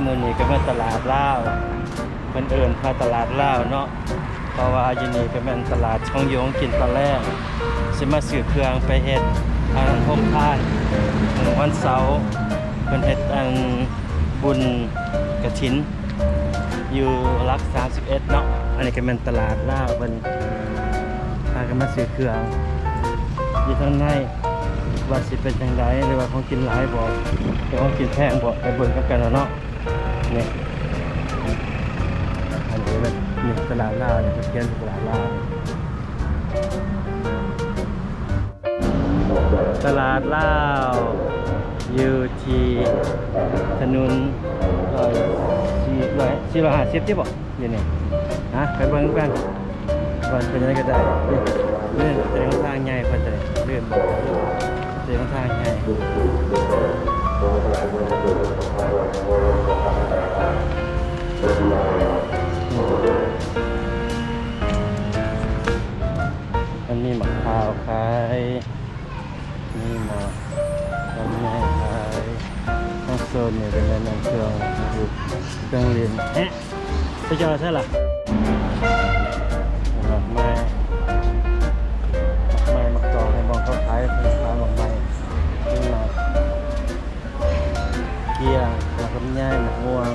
มื้อนี้ก็มาตลาดลาวเพิ่นเอิ้นว่าตลาดลาวเนาะเพราะว่าอยู่นี่ก็แม่นตลาดช่องโยงกินตอนแรกสิมาซื้อเครื่องไปเฮ็ดอันโฮมทานวันเสาร์เพิ่นเฮ็ดอันบุญกฐินอยู่หลัก31เนาะอันนี้ก็แม่นตลาดลาวเพิ่นพากันมาซื้อเครื่องอยู่ข้างในว่าสิเป็นจังไดหรือว่าของกินหลายบ่หรือของกินแพงบ่ไปเบิ่งกันเนาะนี่อันนี้มันนี่ตลาดลาวเนี่ยเขียนตลาดลาวตลาดลาวอยู่ที่ถนน450ที่บ่นี่นี่นะไปเบิ่งกันว่าเป็นยังไงก็ได้นี่แต่ทางใหญ่เพิ่นจะได้เลื่อนบ่แต่ทางใหญ่มันมีมะพร้าวขายมีหมากลำไยขายทั้งโซนเนี่ยเป็นน้ำเครื่องอยู่เครื่องเรียนไปเจอใช่หรอหมากไม้มะกอกให้มองเขาขายเป็นขายหมากไม้เป็นหมากเกี๊ยงหมากลำไยหมากม่วง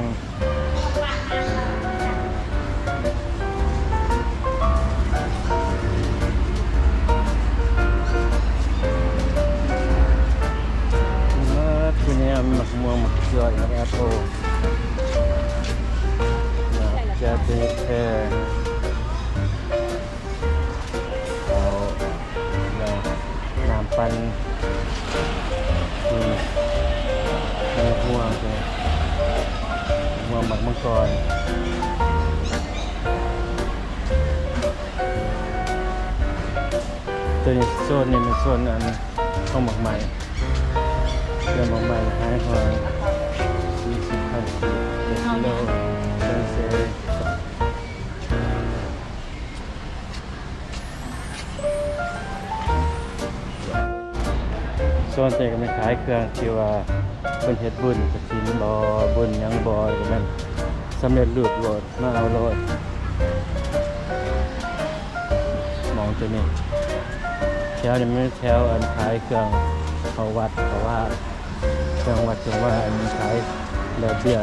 หมักม่วงหมักเกลือหมักแอปเปิ้ลแกเป็นแค่เอาน้ำปั่นม่วงเป็นม่วงหมักมังกรตัวนี้โซนนี้เป็นโซนอันของหมักใหม่เรื่องของใหม่ให้พอ40,000 กิโลเป็นเซโซนเตก็ไม่ขายเครื่องที่ว่าเป็นเฮ็ดบุญกฐินบ่บุญยังบ่ก็แม่นสำเร็จรูปโลดมาเอาโลดมองตัวนี้แถวนี้มันแถวอันขายเครื่องเขาวัดเขาว่าเครื่องวัดจังว่าอันขายแบบเบี้ย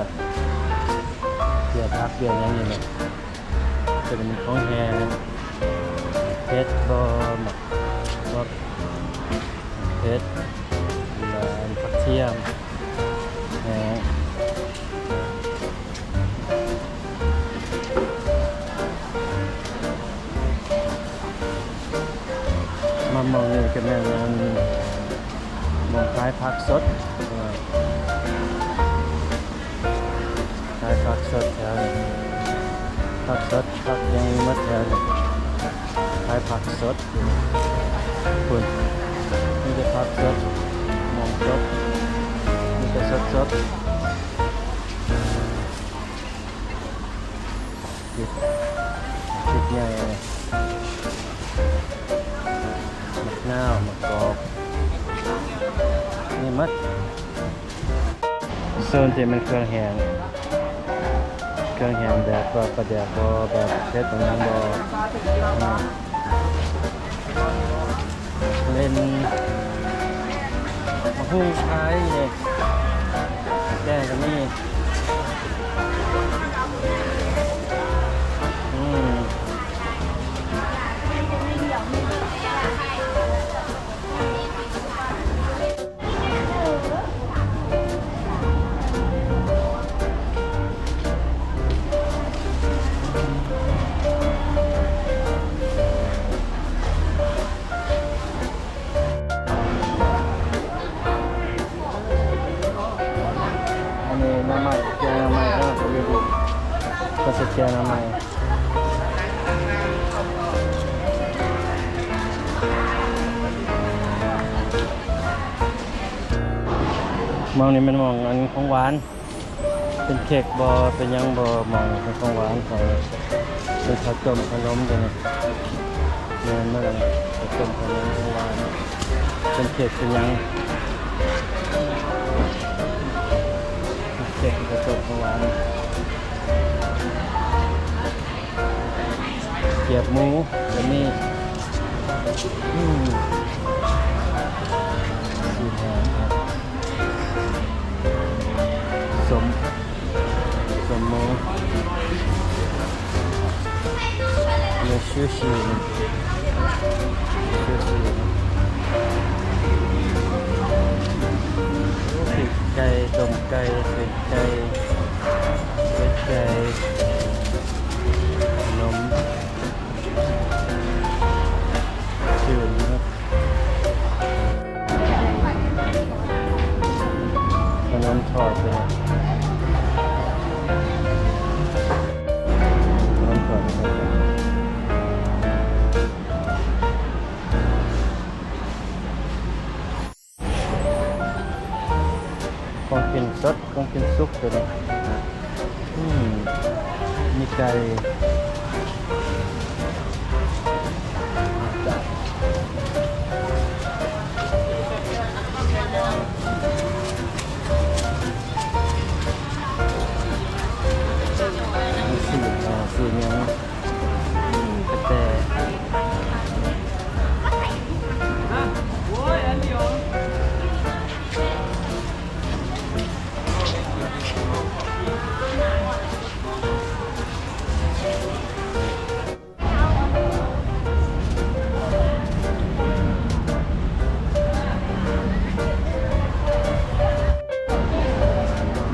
พักเบี้ยอย่างนี้เนี่ยจะเป็นของแฮเพชรบ่หมักเพชรและผักเทียมแหมามองนี่ก็แม่นมองคล้ายผักสดคล้ายผักสดแถวนี้ผักสดผักยังมัดแถวนี้คล้ายผักสดคุณนี่จะผักสดมองสดนี่จะสดจิตใหญ่มะนาวมะกอกนี่มัดโซนที่มันเครื่องแห้งแบบว่าประเดี๋ยวบ่แบบเช็ดตรงนั้นบ่เล่นมาหุ้งขายเนี่ยแก้กันนี่น้ำใหม่แกงน้ำใหม่ก็จะดูก็จะแกงน้ำใหม่มองนี่มันมองอันของหวานเป็นเค้กบอเป็นยังบอมองเป็นของหวานของเป็นข้าวต้มขนมตัวนี้เงินเมื่อไรข้าวต้มขนมของหวานเป็นเค้กเป็นยัง เ เด็กกระจกหวานเกี๊ยวหมูแบบนี้สีแดงครับสมหมูเนื้อชูชีปีกไก่ต้มไก่เป็ดไก่เป็ดไก่ขนมชื่นนะครับขนมทอดเลยขนมทอดของกินสดของกินซุปเลยมีไก่สีเนี้ยกระแต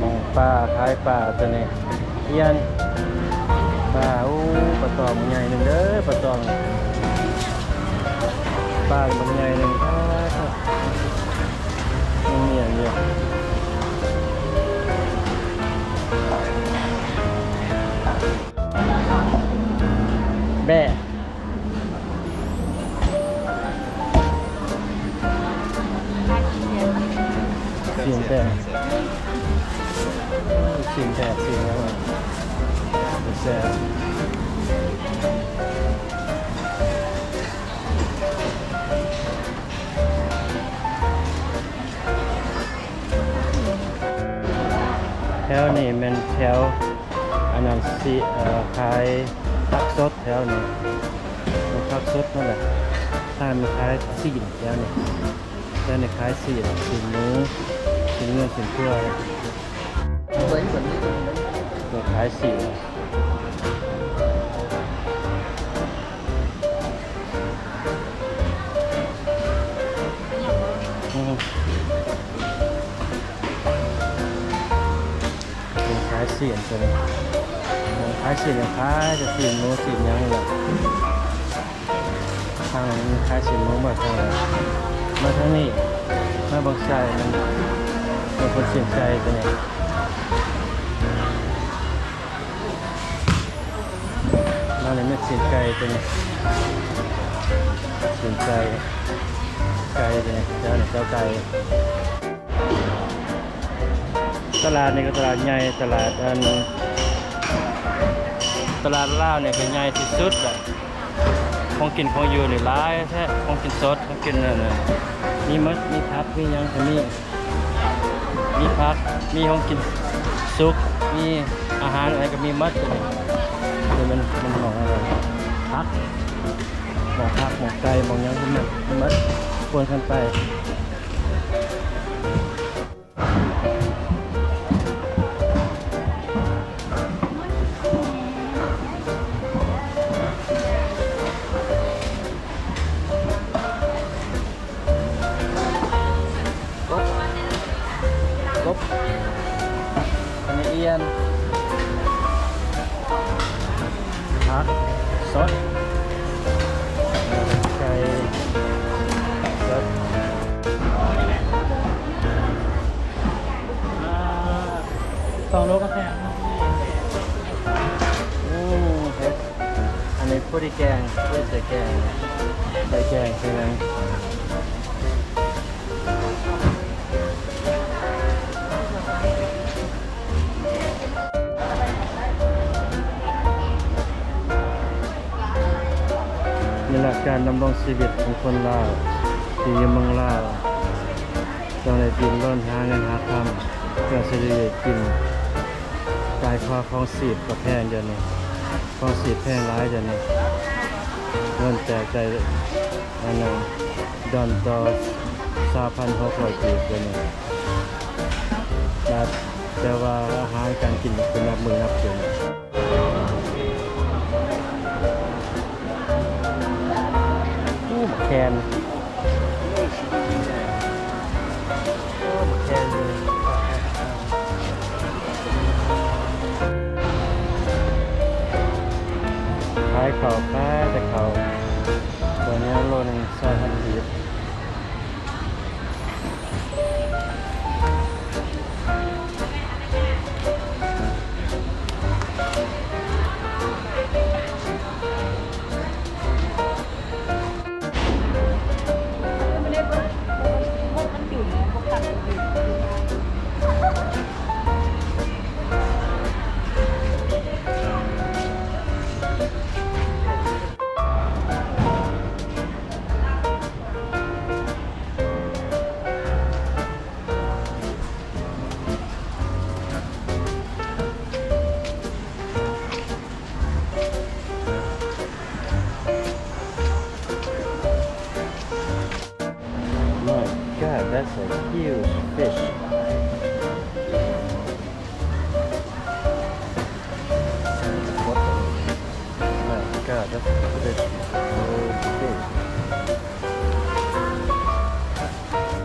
มองปลาขายปลาตัวนี้เอียนปลาปลาตองใหญ่หนึ่งเด้อปลาตองปลาบางใหญ่หนึ่งครับมันเหนียวเยอะแบ่เสียงแบ่เสียงแบ่เสียงแล้วแซ่บแถวนี้มันแถวอันนั้นสิขายผักสดแถวนี้ผักสดนั่นแหละถ้ามันขายซีนแถวนี้แถวนี้ขายซีนหมูซีนเนื้อซีนเกลือตัวขายซีนขายเสียนตัวนี้ขายเสียนอย่างขายจะเสียนโน้เสียนยังเลยทางนี้ขายเสียนโน้มาทางนี้มาบางใจมันเป็นคนเสียนใจตัวนี้มาเลยไม่เสียนไก่ตัวนี้เสียนไก่ตัวนี้เจ้าไก่ตลาดนี่ก็ตลาดใหญ่ตลาดลาวเนี่ยเป็นใหญ่ที่สุดเลยของกินของอยู่นี่ร้ายแท้ของกินสดของกินนั่นน่ะมีมัดมีผักมียังก็มีผักมีของกินสุกมีอาหารอะไรก็มีมัดเลยนี่มันหมองอะไรผักหมองผักหมองไก่หมองยังก็มัดปนกันไปอันนี้เอียนผักสดไก่สด2 โลกาแฟอันนี้ผู้ที่แกงผู้ที่ใส่แกงใช่ไหมนี่แหละการดำรงชีวิตของคนลาวที่อยู่เมืองลาวต้องได้ดิ้นรนหาเงินหาคำเพื่อจะได้กิน ค่าของสีดก็แพงเดี๋ยวนี้ของสีดแพงหลายเดี๋ยวนี้เงินแจกใจอันนั้นดอนต่อ3,600กีบเดี๋ยวนี้แต่ว่าอาหารการกินเป็นนับมือนับคืนอู้แคนแคนเลยขายข้าวขายแต่ข้าวตัวนี้โลนึง2,000 กีบGod, that's a huge fish.